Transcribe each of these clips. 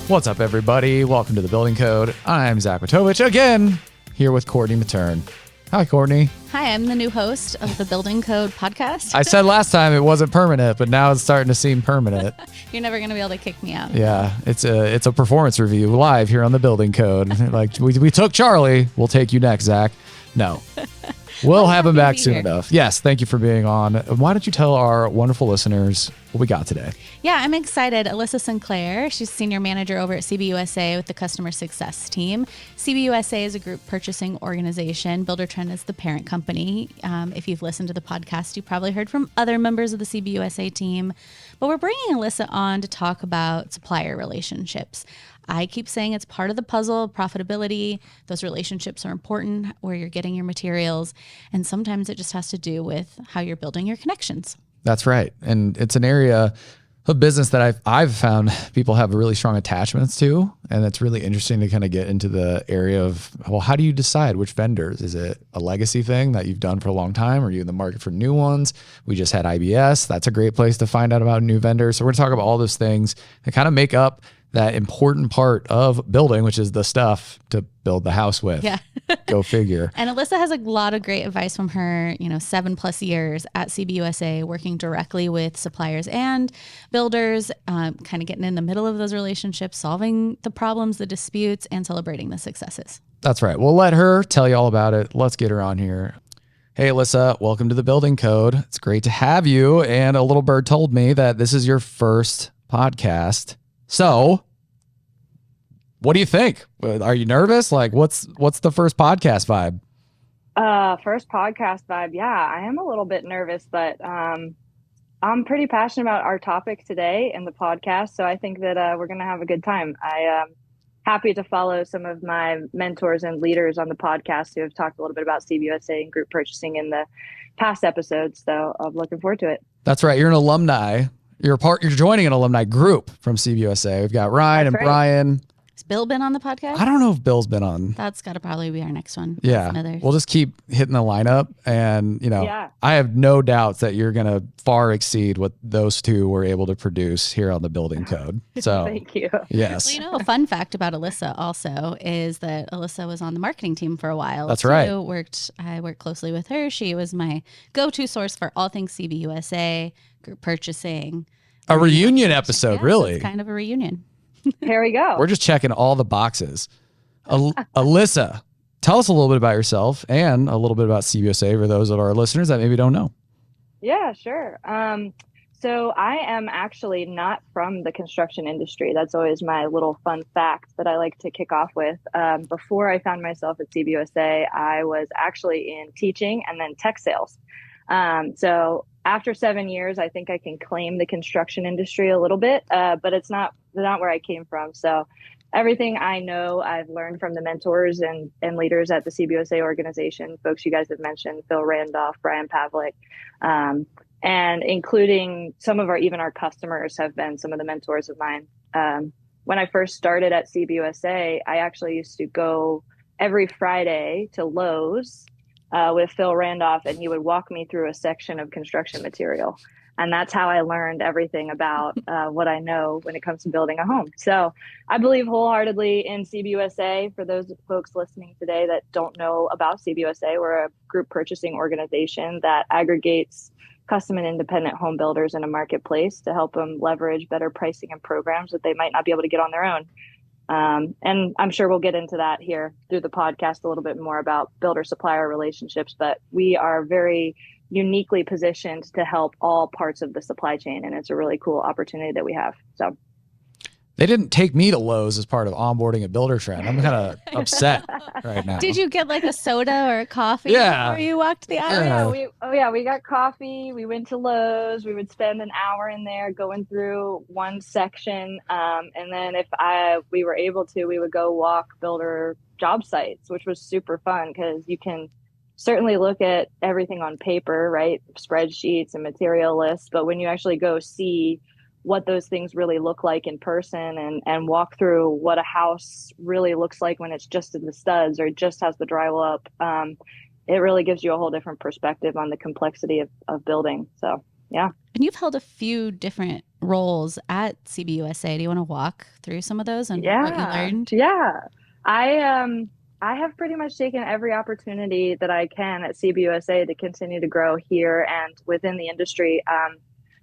What's up, everybody? Welcome to the Building Code. I'm Zach Matovich, again, here with Courtney Mattern. Hi, Courtney. Hi, I'm the new host of the Building Code podcast. I said last time it wasn't permanent, but now it's starting to seem permanent. You're never going to be able to kick me out. Yeah, it's a performance review live here on the Building Code. Like, we took Charlie. We'll take you next, Zach. No. We'll have him back soon enough. Yes, thank you for being on. Why don't you tell our wonderful listeners what we got today? Yeah, I'm excited. Alyssa Sinclair, she's senior manager over at CBUSA with the customer success team. CBUSA is a group purchasing organization. Buildertrend is the parent company. If you've listened to the podcast, you probably heard from other members of the CBUSA team. But we're bringing Alyssa on to talk about supplier relationships. I keep saying it's part of the puzzle, profitability. Those relationships are important, where you're getting your materials. And sometimes it just has to do with how you're building your connections. That's right. And it's an area of business that I've found people have really strong attachments to. And it's really interesting to kind of get into the area of, well, how do you decide which vendors? Is it a legacy thing that you've done for a long time? Are you in the market for new ones? We just had IBS. That's a great place to find out about new vendors. So we're going to talk about all those things that kind of make up that important part of building, which is the stuff to build the house with. Yeah. Go figure. And Alyssa has a lot of great advice from her, 7+ years at CBUSA, working directly with suppliers and builders, kind of getting in the middle of those relationships, solving the problems, the disputes, and celebrating the successes. That's right. We'll let her tell you all about it. Let's get her on here. Hey, Alyssa, welcome to the Building Code. It's great to have you. And a little bird told me that this is your first podcast. So, what do you think? Are you nervous? Like, what's the first podcast vibe? First podcast vibe. Yeah, I am a little bit nervous, but I'm pretty passionate about our topic today in the podcast. So I think that we're going to have a good time. I am happy to follow some of my mentors and leaders on the podcast who have talked a little bit about CBUSA and group purchasing in the past episodes. So I'm looking forward to it. That's right. You're an alumni. You're joining an alumni group from CBUSA. We've got Ryan and Brian. Has Bill been on the podcast? I don't know if Bill's been on. That's got to probably be our next one. Yeah. We'll just keep hitting the lineup. And, I have no doubts that you're going to far exceed what those two were able to produce here on the Building Code. So thank you. Yes. Well, a fun fact about Alyssa also is that Alyssa was on the marketing team for a while. That's right. I worked closely with her. She was my go-to source for all things CBUSA, group purchasing. A reunion episode, really. So it's kind of a reunion. Here we go. We're just checking all the boxes. Alyssa, tell us a little bit about yourself and a little bit about CBUSA for those of our listeners that maybe don't know. Yeah, sure. So I am actually not from the construction industry. That's always my little fun fact that I like to kick off with. Before I found myself at CBUSA, I was actually in teaching and then tech sales. So after 7 years, I think I can claim the construction industry a little bit, but it's not where I came from. So everything I know, I've learned from the mentors and leaders at the CBUSA organization, folks you guys have mentioned, Phil Randolph, Brian Pavlik, and including some of our customers have been some of the mentors of mine. When I first started at CBUSA, I actually used to go every Friday to Lowe's with Phil Randolph, and he would walk me through a section of construction material. And that's how I learned everything about what I know when it comes to building a home. So I believe wholeheartedly in CBUSA. For those folks listening today that don't know about CBUSA, we're a group purchasing organization that aggregates custom and independent home builders in a marketplace to help them leverage better pricing and programs that they might not be able to get on their own. And I'm sure we'll get into that here through the podcast a little bit more about builder-supplier relationships, but we are very uniquely positioned to help all parts of the supply chain. And it's a really cool opportunity that we have. So they didn't take me to Lowe's as part of onboarding a Buildertrend. I'm kind of upset right now. Did you get like a soda or a coffee before you walked the aisle? We got coffee. We went to Lowe's. We would spend an hour in there going through one section. And then if we were able to, we would go walk builder job sites, which was super fun because you can certainly look at everything on paper, right? Spreadsheets and material lists. But when you actually go see what those things really look like in person and walk through what a house really looks like when it's just in the studs or just has the drywall up, it really gives you a whole different perspective on the complexity of building. So Yeah. And you've held a few different roles at CBUSA. Do you want to walk through some of those and what you Yeah. learned? Yeah. I have pretty much taken every opportunity that I can at CBUSA to continue to grow here and within the industry.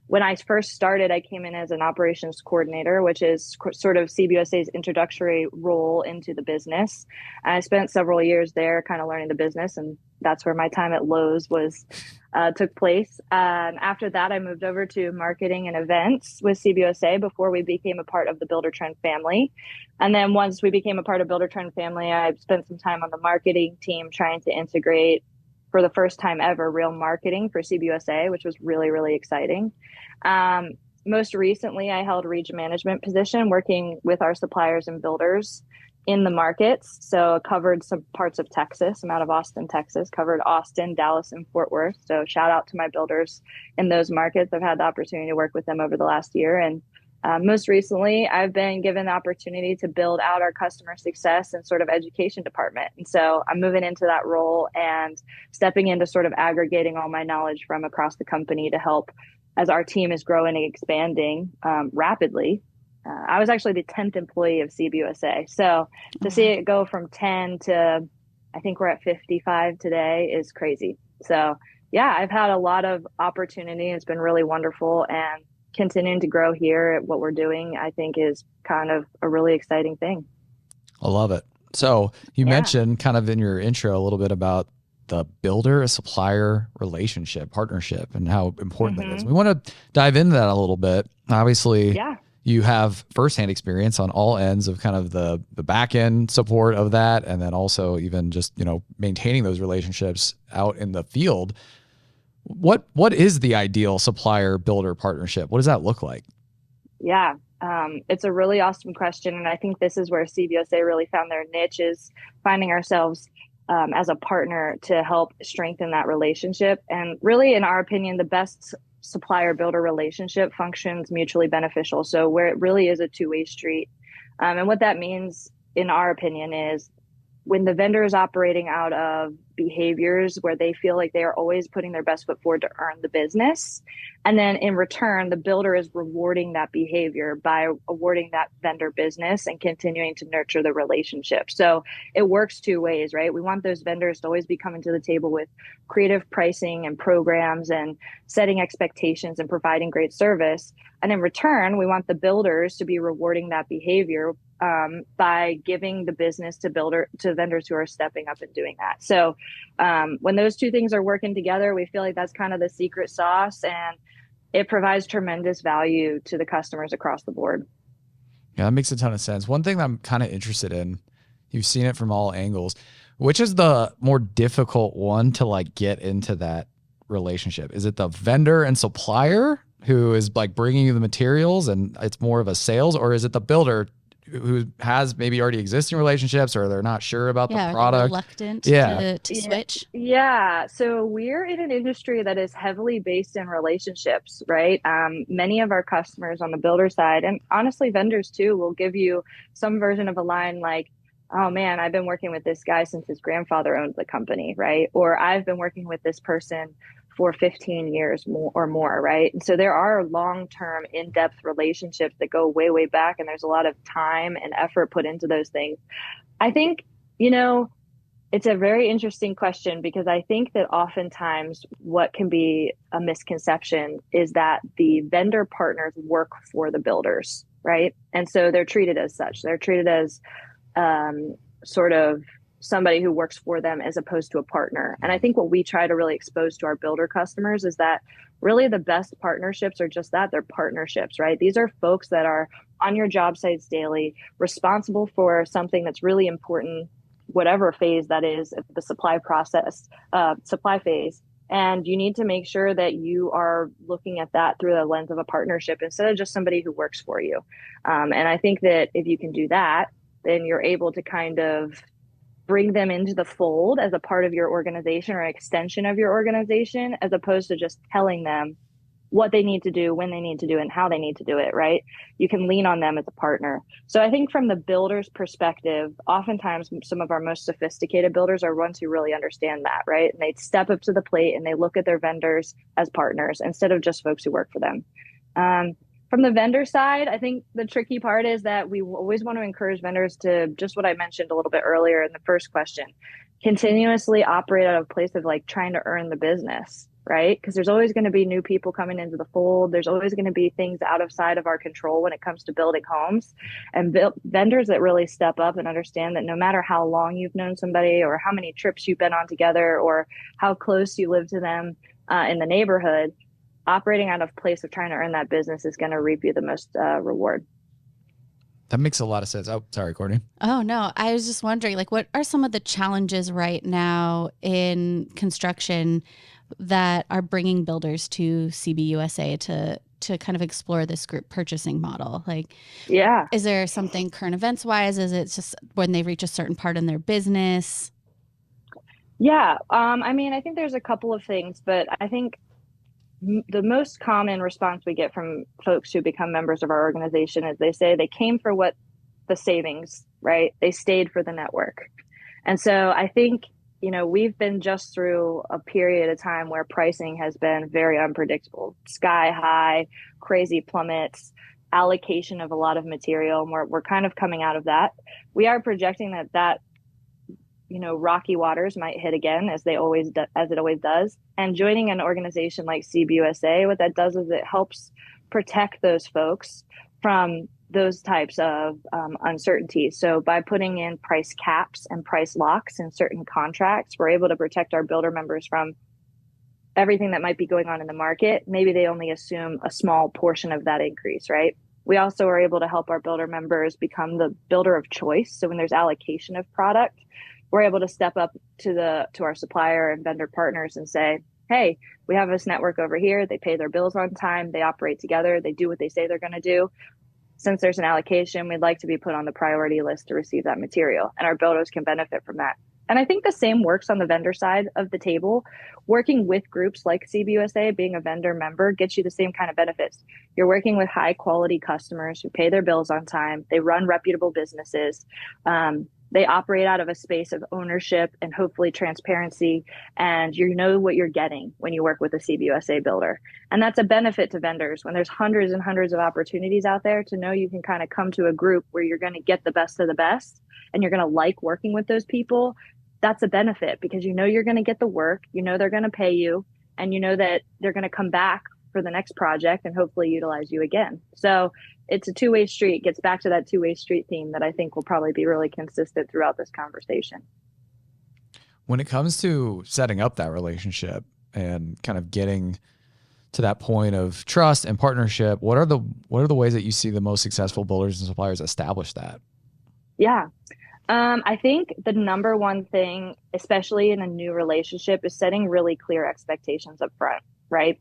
When I first started, I came in as an operations coordinator, which is sort of CBUSA's introductory role into the business. And I spent several years there kind of learning the business, and that's where my time at Lowe's was took place. After that, I moved over to marketing and events with CBUSA before we became a part of the Buildertrend family. And then once we became a part of Buildertrend family, I spent some time on the marketing team trying to integrate for the first time ever real marketing for CBUSA, which was really, really exciting. Um, Most recently, I held a region management position working with our suppliers and builders in the markets. So I covered some parts of Texas. I'm out of Austin, Texas, covered Austin, Dallas, and Fort Worth. So shout out to my builders in those markets. I've had the opportunity to work with them over the last year. And most recently, I've been given the opportunity to build out our customer success and sort of education department. And so I'm moving into that role and stepping into sort of aggregating all my knowledge from across the company to help as our team is growing and expanding rapidly. I was actually the 10th employee of CBUSA. So to see it go from 10 to I think we're at 55 today is crazy. So yeah, I've had a lot of opportunity. It's been really wonderful, and continuing to grow here at what we're doing, I think is kind of a really exciting thing. I love it. So you Yeah. mentioned kind of in your intro a little bit about the builder-supplier relationship, partnership, and how important that is. We want to dive into that a little bit. Obviously, Yeah. you have firsthand experience on all ends of kind of the back end support of that, and then also even just, you know, maintaining those relationships out in the field. What is the ideal supplier builder partnership? What does that look like? Yeah. It's a really awesome question. And I think this is where CBUSA really found their niche, is finding ourselves as a partner to help strengthen that relationship. And really, in our opinion, the best supplier builder relationship functions mutually beneficial. So where it really is a two-way street. And what that means, in our opinion, is when the vendor is operating out of behaviors where they feel like they are always putting their best foot forward to earn the business. And then in return, the builder is rewarding that behavior by awarding that vendor business and continuing to nurture the relationship. So it works two ways, right? We want those vendors to always be coming to the table with creative pricing and programs and setting expectations and providing great service. And in return, we want the builders to be rewarding that behavior by giving the business to vendors who are stepping up and doing that. So when those two things are working together, we feel like that's kind of the secret sauce, and it provides tremendous value to the customers across the board. Yeah, that makes a ton of sense. One thing that I'm kind of interested in, you've seen it from all angles. Which is the more difficult one to like get into that relationship? Is it the vendor and supplier who is like bringing you the materials and it's more of a sales, or is it the builder who has maybe already existing relationships, or they're not sure about the product? Reluctant Yeah. to switch. Yeah. So we're in an industry that is heavily based in relationships, right? Many of our customers on the builder side, and honestly vendors too, will give you some version of a line like, oh man, I've been working with this guy since his grandfather owned the company, right? Or I've been working with this person for 15 years or more, right? And so there are long-term, in-depth relationships that go way, way back, and there's a lot of time and effort put into those things. I think, it's a very interesting question, because I think that oftentimes what can be a misconception is that the vendor partners work for the builders, right? And so they're treated as such. They're treated as sort of somebody who works for them as opposed to a partner. And I think what we try to really expose to our builder customers is that really the best partnerships are just that, they're partnerships, right? These are folks that are on your job sites daily, responsible for something that's really important, whatever phase that is, the supply phase. And you need to make sure that you are looking at that through the lens of a partnership instead of just somebody who works for you. And I think that if you can do that, then you're able to kind of bring them into the fold as a part of your organization or an extension of your organization, as opposed to just telling them, what they need to do, when they need to do it, and how they need to do it, right? You can lean on them as a partner. So I think from the builder's perspective, oftentimes some of our most sophisticated builders are ones who really understand that, right? And they step up to the plate and they look at their vendors as partners instead of just folks who work for them. From the vendor side, I think the tricky part is that we always want to encourage vendors to, just what I mentioned a little bit earlier in the first question, continuously operate out of a place of like trying to earn the business, right? Because there's always going to be new people coming into the fold. There's always going to be things out of sight of our control when it comes to building homes. And vendors that really step up and understand that no matter how long you've known somebody or how many trips you've been on together or how close you live to them in the neighborhood, operating out of place of trying to earn that business is going to reap you the most reward. That makes a lot of sense. Oh, sorry, Courtney. Oh, no. I was just wondering, like, what are some of the challenges right now in construction that are bringing builders to CBUSA to kind of explore this group purchasing model? Like, yeah, is there something current events wise? Is it just when they reach a certain part in their business? Yeah. I mean, I think there's a couple of things, but I think the most common response we get from folks who become members of our organization is they say they came for what the savings, right? They stayed for the network. And so I think, you know, we've been just through a period of time where pricing has been very unpredictable, sky high, crazy plummets, allocation of a lot of material. And we're kind of coming out of that. We are projecting that you know, rocky waters might hit again as it always does. And joining an organization like CBUSA, what that does is it helps protect those folks from those types of uncertainties. So by putting in price caps and price locks in certain contracts, we're able to protect our builder members from everything that might be going on in the market. Maybe they only assume a small portion of that increase, right? We also are able to help our builder members become the builder of choice. So when there's allocation of product, we're able to step up to our supplier and vendor partners and say, hey, we have this network over here. They pay their bills on time. They operate together. They do what they say they're going to do. Since there's an allocation, we'd like to be put on the priority list to receive that material. And our builders can benefit from that. And I think the same works on the vendor side of the table. Working with groups like CBUSA, being a vendor member, gets you the same kind of benefits. You're working with high quality customers who pay their bills on time. They run reputable businesses. They operate out of a space of ownership and hopefully transparency. And you know what you're getting when you work with a CBUSA builder. And that's a benefit to vendors when there's hundreds and hundreds of opportunities out there, to know you can kind of come to a group where you're going to get the best of the best and you're going to like working with those people. That's a benefit because you know you're going to get the work, you know they're going to pay you, and you know that they're going to come back for the next project and hopefully utilize you again. So it's a two-way street. It gets back to that two-way street theme that I think will probably be really consistent throughout this conversation. When it comes to setting up that relationship and kind of getting to that point of trust and partnership, what are the ways that you see the most successful builders and suppliers establish that? Yeah. I think the number one thing, especially in a new relationship, is setting really clear expectations up front, right?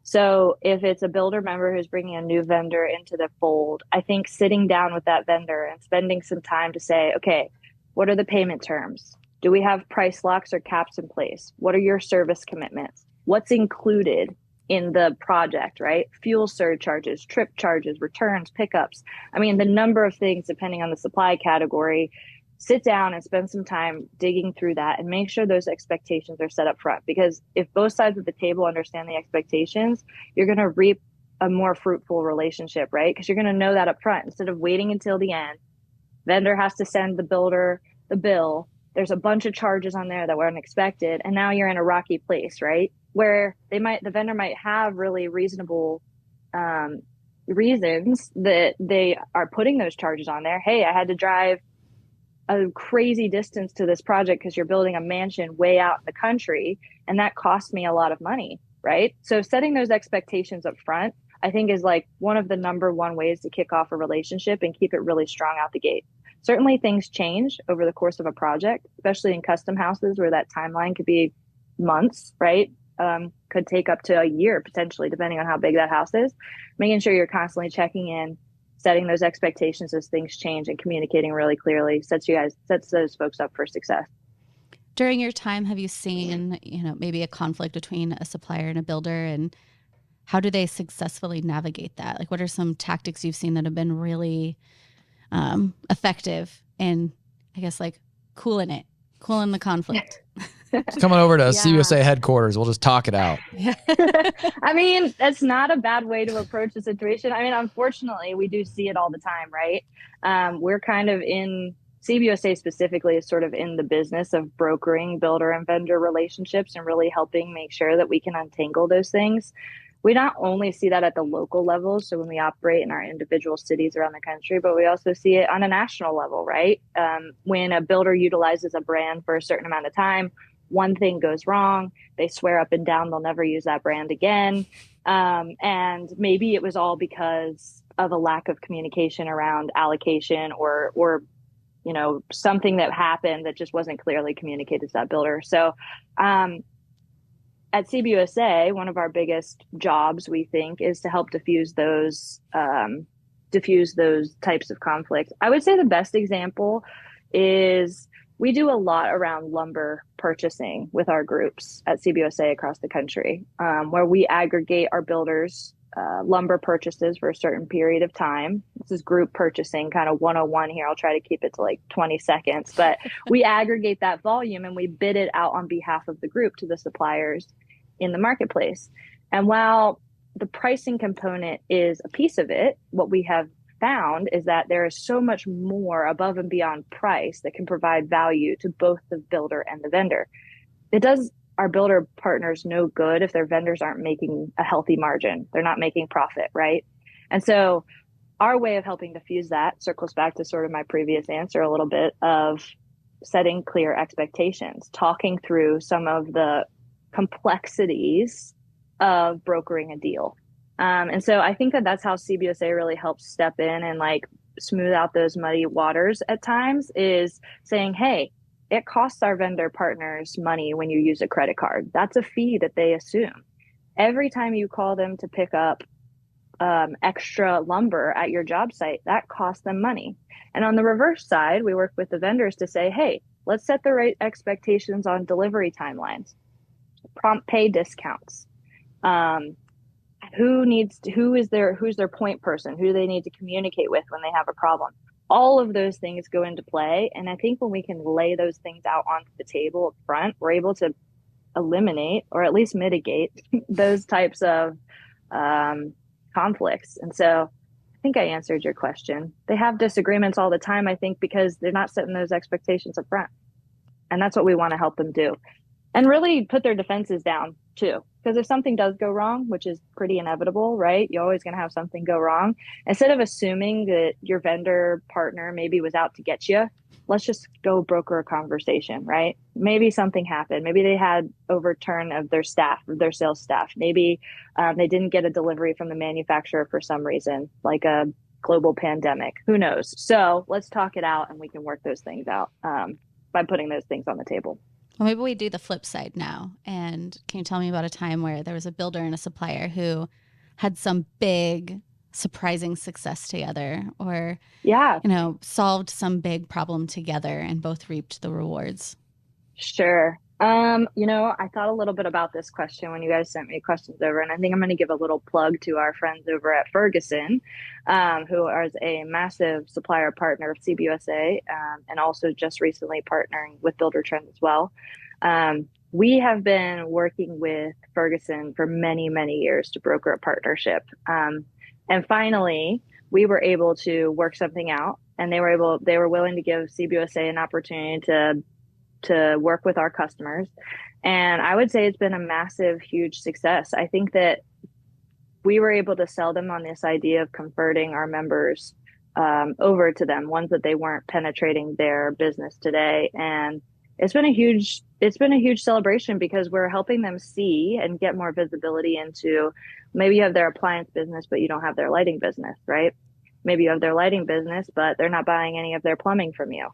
So if it's a builder member who's bringing a new vendor into the fold, I think sitting down with that vendor and spending some time to say, okay, what are the payment terms? Do we have price locks or caps in place? What are your service commitments? What's included in the project, right? Fuel surcharges, trip charges, returns, pickups. I mean, the number of things depending on the supply category. Sit down and spend some time digging through that and make sure those expectations are set up front. Because if both sides of the table understand the expectations, you're going to reap a more fruitful relationship, right? Because you're going to know that up front instead of waiting until the end. Vendor has to send the builder the bill. There's a bunch of charges on there that were unexpected. And now you're in a rocky place, right? Where the vendor might have really reasonable reasons that they are putting those charges on there. Hey, I had to drive a crazy distance to this project because you're building a mansion way out in the country, and that cost me a lot of money, right? So setting those expectations up front, I think, is like one of the number one ways to kick off a relationship and keep it really strong out the gate. Certainly things change over the course of a project, especially in custom houses where that timeline could be months, right? Could take up to a year potentially, depending on how big that house is. Making sure you're constantly checking in, setting those expectations as things change, and communicating really clearly sets those folks up for success. During your time, have you seen, maybe a conflict between a supplier and a builder, and how do they successfully navigate that? Like, what are some tactics you've seen that have been really effective in, I guess, like cooling the conflict? Coming over to CBUSA headquarters, we'll just talk it out. I mean, that's not a bad way to approach the situation. I mean, unfortunately, we do see it all the time, right? We're kind of in CBUSA specifically is sort of in the business of brokering builder and vendor relationships and really helping make sure that we can untangle those things. We not only see that at the local level, so when we operate in our individual cities around the country, but we also see it on a national level, right? When a builder utilizes a brand for a certain amount of time, one thing goes wrong, they swear up and down they'll never use that brand again. And maybe it was all because of a lack of communication around allocation or you know, something that happened that just wasn't clearly communicated to that builder. So at CBUSA, one of our biggest jobs, we think, is to help diffuse those types of conflicts. I would say the best example is we do a lot around lumber purchasing with our groups at CBUSA across the country, where we aggregate our builders' lumber purchases for a certain period of time. This is group purchasing, kind of 101 here. I'll try to keep it to like 20 seconds, but we aggregate that volume and we bid it out on behalf of the group to the suppliers in the marketplace. And while the pricing component is a piece of it, what we have found is that there is so much more above and beyond price that can provide value to both the builder and the vendor. It does our builder partners no good if their vendors aren't making a healthy margin. They're not making profit, right? And so our way of helping diffuse that circles back to sort of my previous answer a little bit of setting clear expectations, talking through some of the complexities of brokering a deal. And so I think that that's how CBUSA really helps step in and like smooth out those muddy waters at times, is saying, hey, it costs our vendor partners money when you use a credit card. That's a fee that they assume. Every time you call them to pick up extra lumber at your job site, that costs them money. And on the reverse side, we work with the vendors to say, hey, let's set the right expectations on delivery timelines, prompt pay discounts. Who's their point person? Who do they need to communicate with when they have a problem? All of those things go into play. And I think when we can lay those things out onto the table up front, we're able to eliminate or at least mitigate those types of conflicts. And so I think I answered your question. They have disagreements all the time, I think, because they're not setting those expectations up front. And that's what we want to help them do. And really put their defenses down too. Because if something does go wrong, which is pretty inevitable, right? You're always going to have something go wrong. Instead of assuming that your vendor partner maybe was out to get you, let's just go broker a conversation, right? Maybe something happened. Maybe they had overturn of their staff, of their sales staff. Maybe they didn't get a delivery from the manufacturer for some reason, like a global pandemic. Who knows? So let's talk it out and we can work those things out by putting those things on the table. Well, maybe we do the flip side now. And can you tell me about a time where there was a builder and a supplier who had some big, surprising success together, or, solved some big problem together and both reaped the rewards? Sure. I thought a little bit about this question when you guys sent me questions over, and I think I'm going to give a little plug to our friends over at Ferguson, who is a massive supplier partner of CBUSA, and also just recently partnering with Buildertrend as well. We have been working with Ferguson for many, many years to broker a partnership. And finally, we were able to work something out, and they were willing to give CBUSA an opportunity to work with our customers. And I would say it's been a massive, huge success. I think that we were able to sell them on this idea of converting our members over to them, ones that they weren't penetrating their business today. And it's been a huge celebration because we're helping them see and get more visibility into, maybe you have their appliance business, but you don't have their lighting business, right? Maybe you have their lighting business, but they're not buying any of their plumbing from you.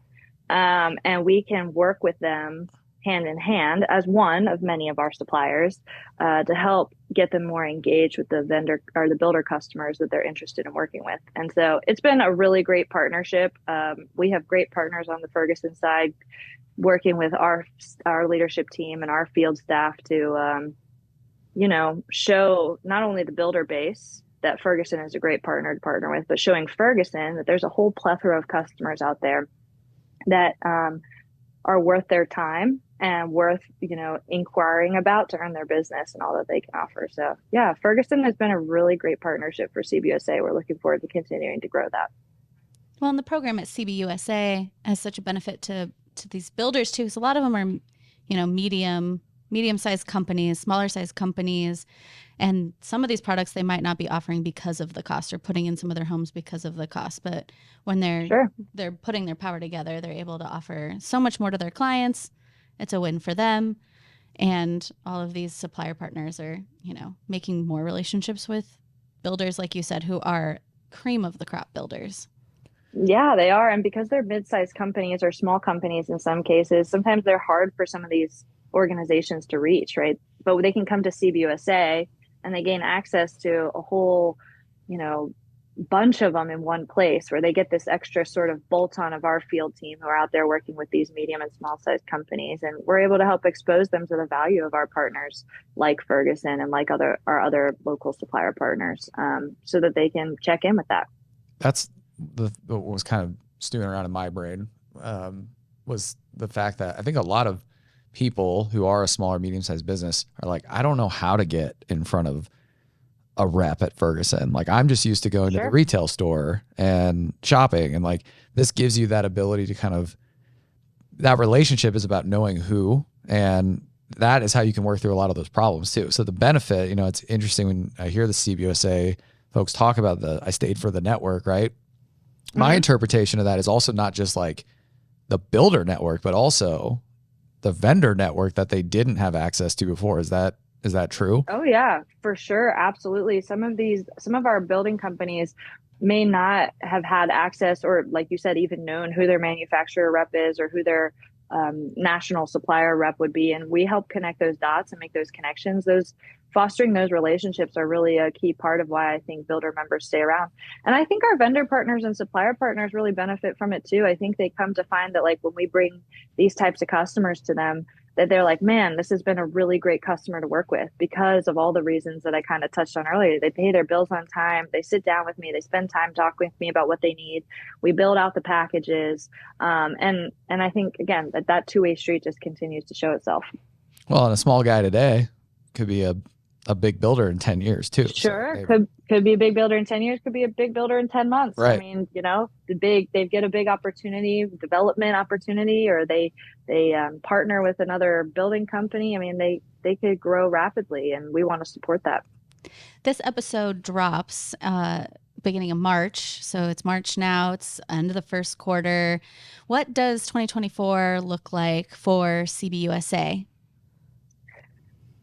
And we can work with them hand in hand as one of many of our suppliers to help get them more engaged with the vendor or the builder customers that they're interested in working with. And so it's been a really great partnership. We have great partners on the Ferguson side working with our leadership team and our field staff to show not only the builder base that Ferguson is a great partner to partner with, but showing Ferguson that there's a whole plethora of customers out there that are worth their time and worth, inquiring about to earn their business and all that they can offer. So yeah, Ferguson has been a really great partnership for CBUSA. We're looking forward to continuing to grow that. Well, and the program at CBUSA has such a benefit to these builders too. So a lot of them are, medium-sized companies, smaller-sized companies, and some of these products they might not be offering because of the cost, or putting in some of their homes because of the cost. But when they're putting their power together, they're able to offer so much more to their clients. It's a win for them, and all of these supplier partners are, making more relationships with builders, like you said, who are cream of the crop builders. Yeah, they are. And because they're mid-sized companies or small companies in some cases, sometimes they're hard for some of these organizations to reach, right? But they can come to CBUSA and they gain access to a whole, bunch of them in one place, where they get this extra sort of bolt-on of our field team who are out there working with these medium and small-sized companies. And we're able to help expose them to the value of our partners like Ferguson and like our other local supplier partners, so that they can check in with that. That's what was kind of stewing around in my brain, was the fact that I think a lot of people who are a smaller, medium-sized business are like, I don't know how to get in front of a rep at Ferguson. Like, I'm just used to going to the retail store and shopping. And like, this gives you that ability to that relationship is about knowing who, and that is how you can work through a lot of those problems too. So the benefit, it's interesting when I hear the CBUSA folks talk about I stayed for the network, right? My interpretation of that is also not just like the builder network, but also the vendor network that they didn't have access to before. Is that true? Oh yeah, for sure. Absolutely. Some of our building companies may not have had access, or like you said, even known who their manufacturer rep is or who their national supplier rep would be. And we help connect those dots and make those connections. Fostering those relationships are really a key part of why I think builder members stay around. And I think our vendor partners and supplier partners really benefit from it too. I think they come to find that, like, when we bring these types of customers to them, that they're like, man, this has been a really great customer to work with because of all the reasons that I kind of touched on earlier. They pay their bills on time. They sit down with me. They spend time talking with me about what they need. We build out the packages. And I think, again, that two-way street just continues to show itself. Well, and a small guy today could be a big builder in 10 years too. Sure. So could be a big builder in 10 years, could be a big builder in 10 months. Right. I mean, they get a big opportunity, development opportunity, or they partner with another building company. I mean, they could grow rapidly, and we want to support that. This episode drops beginning of March. So it's March now. It's end of the first quarter. What does 2024 look like for CBUSA?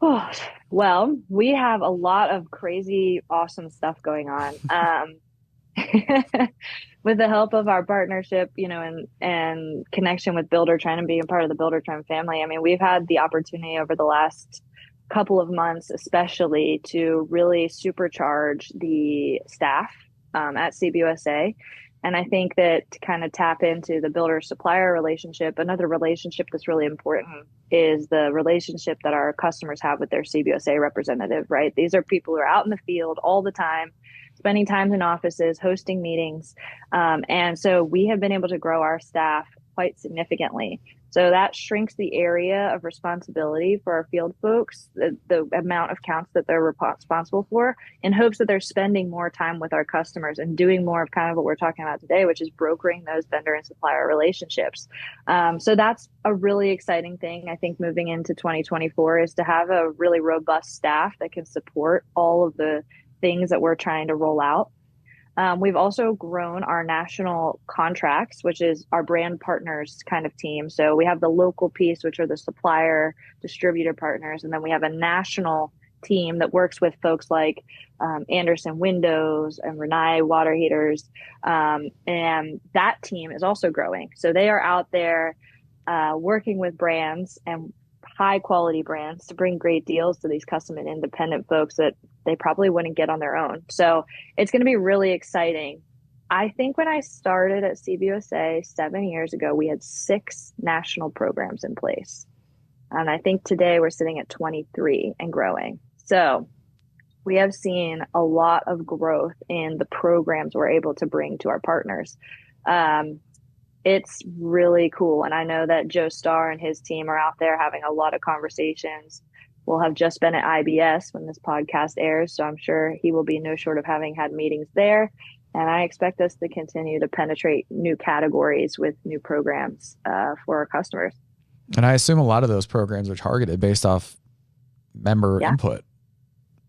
Oh, well, we have a lot of crazy, awesome stuff going on. With the help of our partnership, and connection with Buildertrend and being a part of the Buildertrend family. I mean, we've had the opportunity over the last couple of months, especially, to really supercharge the staff at CBUSA. And I think that to kind of tap into the builder-supplier relationship, another relationship that's really important is the relationship that our customers have with their CBUSA representative, right? These are people who are out in the field all the time, spending time in offices, hosting meetings. And so we have been able to grow our staff quite significantly. So that shrinks the area of responsibility for our field folks, the amount of counts that they're responsible for, in hopes that they're spending more time with our customers and doing more of kind of what we're talking about today, which is brokering those vendor and supplier relationships. So that's a really exciting thing, I think, moving into 2024, is to have a really robust staff that can support all of the things that we're trying to roll out. We've also grown our national contracts, which is our brand partners kind of team. So we have the local piece, which are the supplier distributor partners. And then we have a national team that works with folks like Anderson Windows and Renai Water Heaters. And that team is also growing. So they are out there working with brands and high quality brands to bring great deals to these custom and independent folks that they probably wouldn't get on their own. So it's going to be really exciting. I think when I started at CBUSA 7 years ago, we had 6 national programs in place. And I think today we're sitting at 23 and growing. So we have seen a lot of growth in the programs we're able to bring to our partners. It's really cool. And I know that Joe Starr and his team are out there having a lot of conversations. We'll have just been at IBS when this podcast airs, so I'm sure he will be no short of having had meetings there. And I expect us to continue to penetrate new categories with new programs for our customers. And I assume a lot of those programs are targeted based off member input.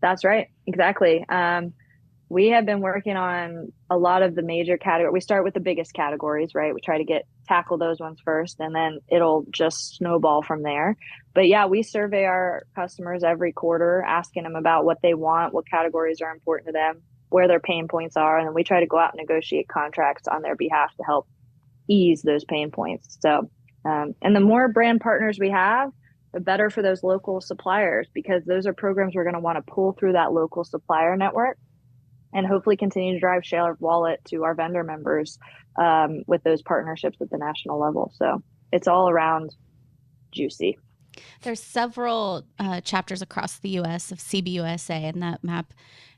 That's right. Exactly. We have been working on a lot of the major categories. We start with the biggest categories, right? We try to tackle those ones first, and then it'll just snowball from there. But yeah, we survey our customers every quarter, asking them about what they want, what categories are important to them, where their pain points are. And then we try to go out and negotiate contracts on their behalf to help ease those pain points. So, and the more brand partners we have, the better for those local suppliers, because those are programs we're going to want to pull through that local supplier network and hopefully continue to drive share of wallet to our vendor members with those partnerships at the national level. So it's all around juicy. There's several chapters across the U.S. of CBUSA, and that map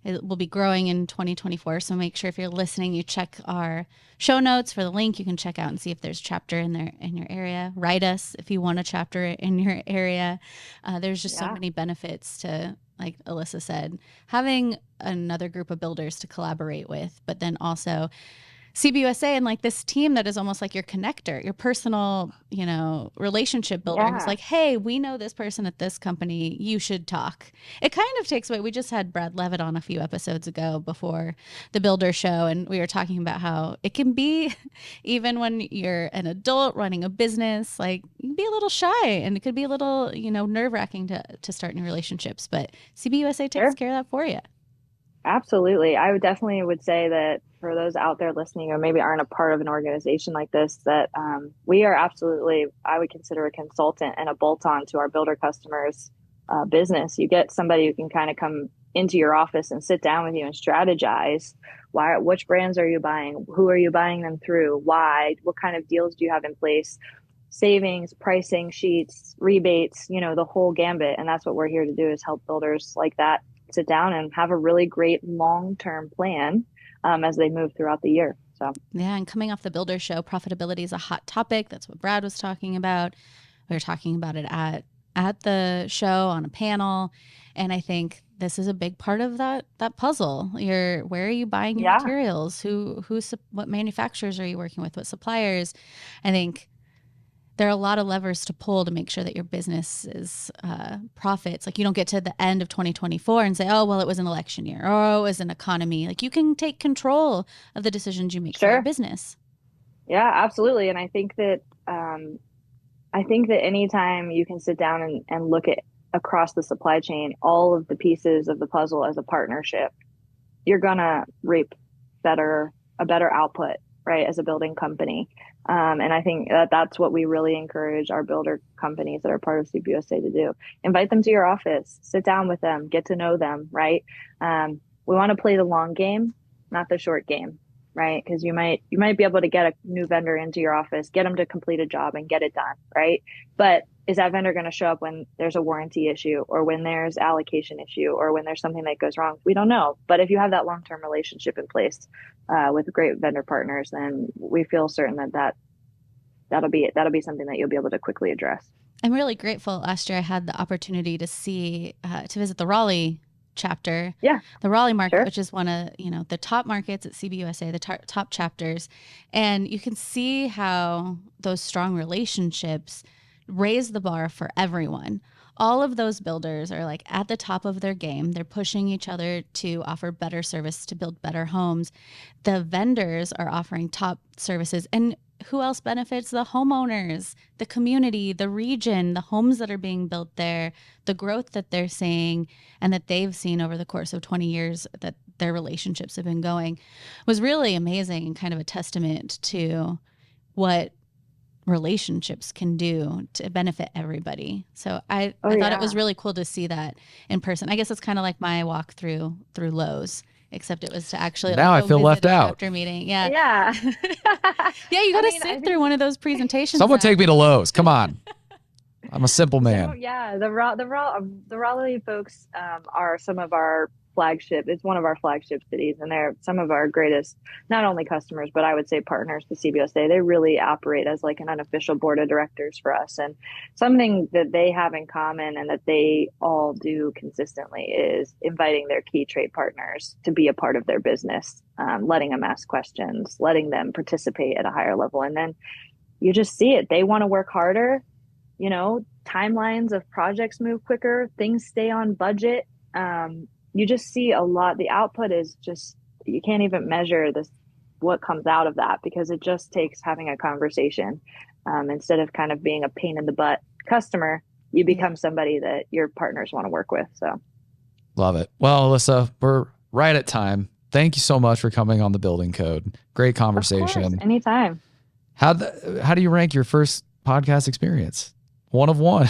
will be growing in 2024. So make sure if you're listening, you check our show notes for the link. You can check out and see if there's a chapter in there in your area. Write us if you want a chapter in your area. There's just so many benefits to, like Alyssa said, having another group of builders to collaborate with, but then also CBUSA and like this team that is almost like your connector, your personal, relationship builder. It's like, hey, we know this person at this company. You should talk. It kind of takes away. We just had Brad Levitt on a few episodes ago before the Builder Show, and we were talking about how it can be, even when you're an adult running a business, like you can be a little shy and it could be a little, nerve wracking to start new relationships. But CBUSA takes care of that for you. Absolutely. I would definitely say that for those out there listening or maybe aren't a part of an organization like this, that we are absolutely, I would consider a consultant and a bolt-on to our builder customers' business. You get somebody who can kind of come into your office and sit down with you and strategize. Which brands are you buying? Who are you buying them through? Why? What kind of deals do you have in place? Savings, pricing sheets, rebates, the whole gambit. And that's what we're here to do, is help builders like that sit down and have a really great long-term plan as they move throughout the year. So yeah, and coming off the Builder Show, profitability is a hot topic. That's what Brad was talking about. We were talking about it at the show on a panel, and I think this is a big part of that puzzle. Where are you buying your materials? What manufacturers are you working with? What suppliers? I think there are a lot of levers to pull to make sure that your business is profits. Like you don't get to the end of 2024 and say, oh, well, it was an election year, or oh, it was an economy. Like you can take control of the decisions you make for your business. Yeah, absolutely. And I think that anytime you can sit down and look at across the supply chain, all of the pieces of the puzzle as a partnership, you're gonna reap a better output, right, as a building company. And I think that's what we really encourage our builder companies that are part of CBUSA to do. Invite them to your office, sit down with them, get to know them, right? We want to play the long game, not the short game, right? Because you might be able to get a new vendor into your office, get them to complete a job and get it done, right? But is that vendor going to show up when there's a warranty issue or when there's allocation issue or when there's something that goes wrong? We don't know. But if you have that long-term relationship in place with great vendor partners, then we feel certain that'll be something that you'll be able to quickly address. I'm really grateful. Last year I had the opportunity to visit the Raleigh chapter, the Raleigh market, which is one of the top markets at CBUSA, the top chapters, and you can see how those strong relationships raise the bar for everyone. All of those builders are like at the top of their game. They're pushing each other to offer better service, to build better homes. The vendors are offering top services. And who else benefits? The homeowners, the community, the region, the homes that are being built there, the growth that they're seeing and that they've seen over the course of 20 years that their relationships have been going was really amazing and kind of a testament to what relationships can do to benefit everybody. So I thought it was really cool to see that in person. I guess it's kind of like my walk through Lowe's, except it was to actually now I feel left out after meeting. Yeah. You got to sit through one of those presentations. Someone take me to Lowe's. Come on. I'm a simple man. So, yeah, the Raleigh folks are some of our flagship. It's one of our flagship cities, and they're some of our greatest, not only customers, but I would say partners to CBUSA. They really operate as like an unofficial board of directors for us. And something that they have in common and that they all do consistently is inviting their key trade partners to be a part of their business, letting them ask questions, letting them participate at a higher level. And then you just see it. They want to work harder. You know, timelines of projects move quicker, things stay on budget. You just see a lot. The output is just, you can't even measure this, what comes out of that, because it just takes having a conversation. Instead of kind of being a pain in the butt customer, you become somebody that your partners want to work with. So love it. Well, Alyssa, we're right at time. Thank you so much for coming on the Building Code. Great conversation. Of course, anytime. How do you rank your first podcast experience? 1 of 1.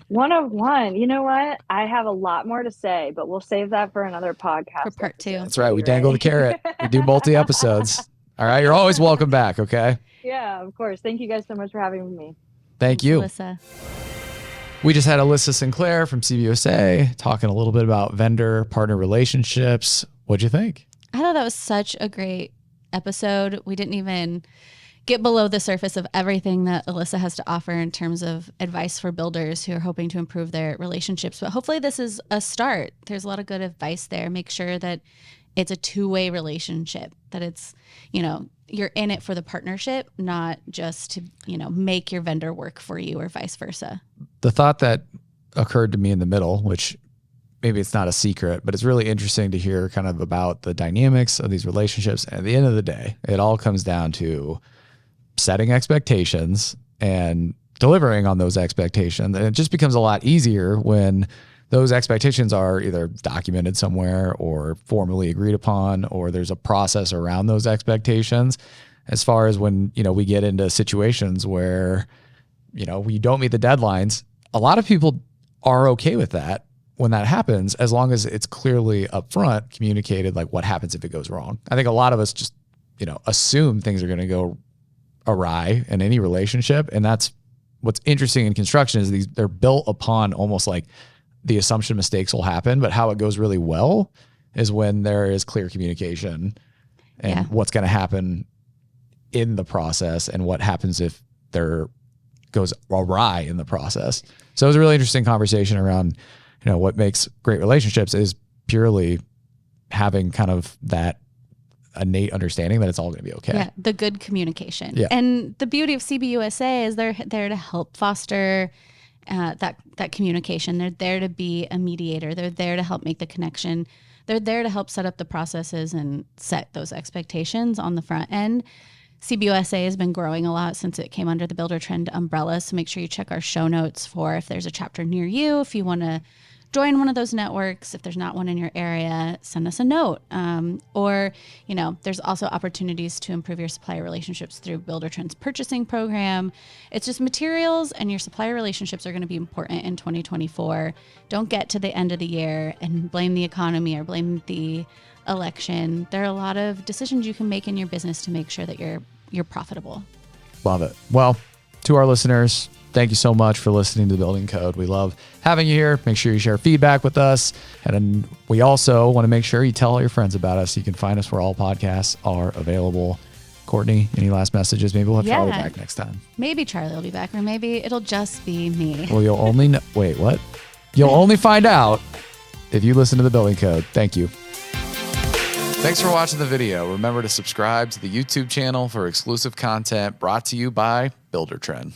1 of 1. You know what? I have a lot more to say, but we'll save that for another podcast. For part 2. That's right. We dangle the carrot. We do multi-episodes. All right. You're always welcome back. Okay. Yeah, of course. Thank you guys so much for having me. Thank you. Alyssa. We just had Alyssa Sinclair from CBUSA talking a little bit about vendor-partner relationships. What'd you think? I thought that was such a great episode. We didn't even get below the surface of everything that Alyssa has to offer in terms of advice for builders who are hoping to improve their relationships. But hopefully this is a start. There's a lot of good advice there. Make sure that it's a two-way relationship, that it's, you know, you're in it for the partnership, not just to, you know, make your vendor work for you or vice versa. The thought that occurred to me in the middle, which maybe it's not a secret, but it's really interesting to hear kind of about the dynamics of these relationships. And at the end of the day, it all comes down to setting expectations and delivering on those expectations. And it just becomes a lot easier when those expectations are either documented somewhere or formally agreed upon, or there's a process around those expectations. As far as when, you know, we get into situations where, you know, we don't meet the deadlines, a lot of people are okay with that when that happens, as long as it's clearly upfront communicated, like what happens if it goes wrong. I think a lot of us just, you know, assume things are going to go awry in any relationship. And that's what's interesting in construction is they're built upon almost like the assumption mistakes will happen, but how it goes really well is when there is clear communication and what's going to happen in the process and what happens if there goes awry in the process. So it was a really interesting conversation around, you know, what makes great relationships is purely having kind of that innate understanding that it's all going to be okay. Yeah, the good communication. Yeah. And the beauty of CBUSA is they're there to help foster that communication. They're there to be a mediator. They're there to help make the connection. They're there to help set up the processes and set those expectations on the front end. CBUSA has been growing a lot since it came under the Buildertrend umbrella. So make sure you check our show notes for if there's a chapter near you. If you want to join one of those networks, if there's not one in your area, send us a note. Or, you know, there's also opportunities to improve your supplier relationships through Buildertrend's purchasing program. It's just materials and your supplier relationships are going to be important in 2024. Don't get to the end of the year and blame the economy or blame the election. There are a lot of decisions you can make in your business to make sure that you're profitable. Love it. Well, to our listeners, thank you so much for listening to the Building Code. We love having you here. Make sure you share feedback with us. And we also want to make sure you tell all your friends about us. You can find us where all podcasts are available. Courtney, any last messages? Maybe we'll have Charlie back next time. Maybe Charlie will be back, or maybe it'll just be me. Well, you'll only know. Wait, what? You'll only find out if you listen to the Building Code. Thank you. Thanks for watching the video. Remember to subscribe to the YouTube channel for exclusive content brought to you by Buildertrend.